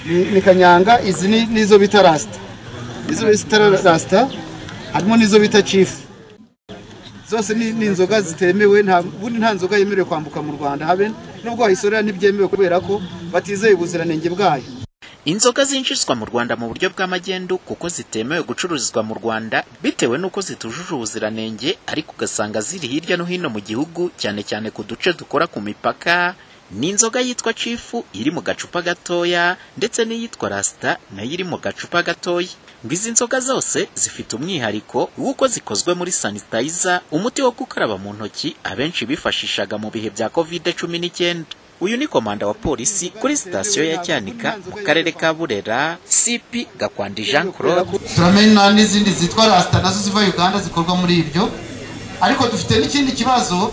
ni kanyanga, izi nizo bita rasta. Izo bita rasta harimo nizo bita chief. Zose ni inzoga zitemewe, nta nzoga yemerewe kwambuka mu Rwanda habe nubwo ahisorera ntibyemewe kubera ko batizeye ubuziranenge bwayo. Inzoga zinjizwa mu Rwanda mu buryo bw'amagendu kuko zitemewe gucururizwa mu Rwanda bitewe nuko zitujuje ubuziranenge, ariko ugasanga ziri hirya no hino mu gihugu cyane cyane ku duce dukora ku mipaka. Ni inzoga yitwa Chifu iri mu gacupa gatoya ndetse n'iyitwa Rasta nayo iri mu gacupa gatoya. Ngizi nzoga zose zifite umwihariko w'uko zikozwe muri sanitizer, umuti wo gukaraba mu ntoki abenshi bifashishaga mu bihe bya COVID-19. Uyu ni komanda wa polisi kuri sitasiyo ya Cyanika mu karere ka Burera, CP Gakwandi Jean Claude. Turamenya n'izindi zitwa Rasta nazo ziva Uganda zikorwa muri ibyo, ariko dufite n'ikindi kibazo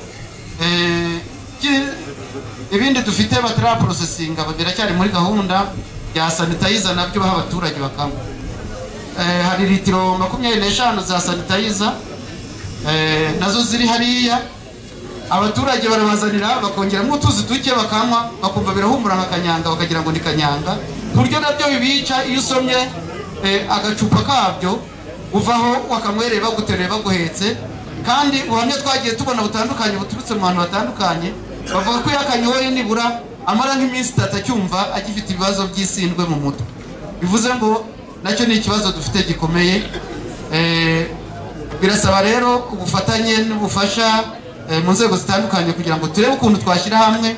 ibindi dufite batara processing biracyari muri gahunda ya sanitizer nabyo baha abaturage bakanywa. Hari litiro 25 za sanitizer nazo ziri hariya, abaturage barabazanira bakongeramo utuzi duke bakanywa bakumva birahumura nka kanyanga bakagira ngo ni kanyanga, buryo nabyo bibica. Iyo usomye agacupa kabyo uvaho wakamwereba gutereba guhetse, kandi uhamye twagiye tubona butandukanye buturutse mu bantu batandukanye bavuga ko yakanyoye nibura amara nk'iminsi 3 cyumva agifite ibibazo by'isindwe mu mutwe. Bivuze ngo nacyo ni ikibazo dufite gikomeye. Birasaba rero ubufatanye n'ubufasha mu nzego zitandukanye kugira ngo turebe ukuntu twashyira hamwe.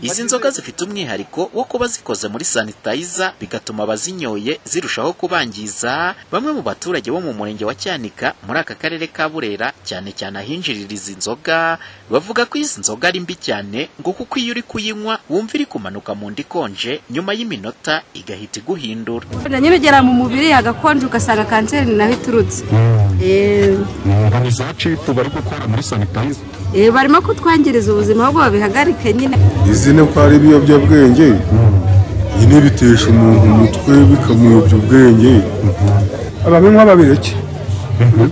Izi nzoga zifite umwihariko wo kuba zikoze muri sanitizer bigatuma abazinyoye zirushaho kubangiza. Bamwe mu baturage bo mu murenge wa Cyanika muri aka karere ka Burera cyane cyane ahinjirira izi nzoga bavuga ko izi nzoga ari mbi cyane, ngo kuko iyo uri kuyinywa wumva iri kumanuka mu ndi konje nyuma y'iminota igahita iguhindura. Nyine ugera mu mubiri agakonje ugasanga kanseri naho iturutse. Ni za Chifu bari gukora muri sanitizer. Barimo kutwangiriza ubuzima ahubwo babihagarike nyine. Izine ko ari ibiyobyabwenge nyine bitesha umuntu umutwe bikamuyobya ubwenge, ababinywa babireke,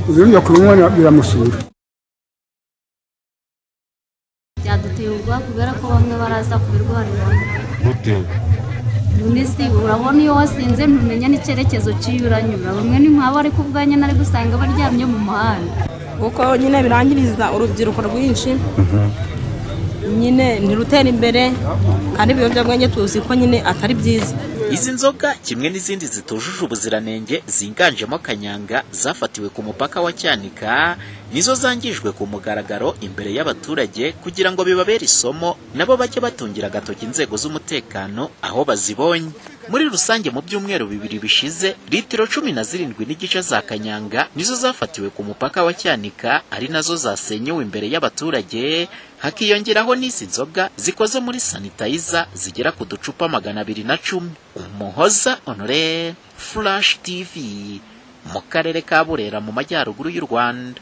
ubinywa kubinywa biramusura. Byaduteye ubwoba kubera ko bamwe baraza kubirwarira. Munisi urabona iyo wasinze ntumenya n'icyerekezo cy'uranyura, bamwe ni nk'abo ari kubwanya nari gusanga baryamye mu muhanda. Kuko nyine birangiriza urubyiruko rwinshi, nyine ntirutera imbere, kandi ibiyobyabwenge tuzi ko nyine atari byiza. Izi nzoga kimwe n'izindi zitujuje ubuziranenge zinganjemo kanyanga zafatiwe ku mupaka wa Cyanika nizo zangijwe ku mugaragaro imbere y'abaturage kugira ngo bibabere isomo nabo bajye batungira agatoki inzego z'umutekano aho bazibonye. Muri rusange mu byumweru 2 bishize litiro 17 n'igice za kanyanga nizo zafatiwe ku mupaka wa Cyanika, ari nazo zasenyewe imbere y'abaturage, hakiyongeraho n'isi nzoga zikoze muri sanitizer zigera ku ducupa 210. Umuhoza Honore, Flash TV, mu karere ka Burera mu majyaruguru y'u Rwanda.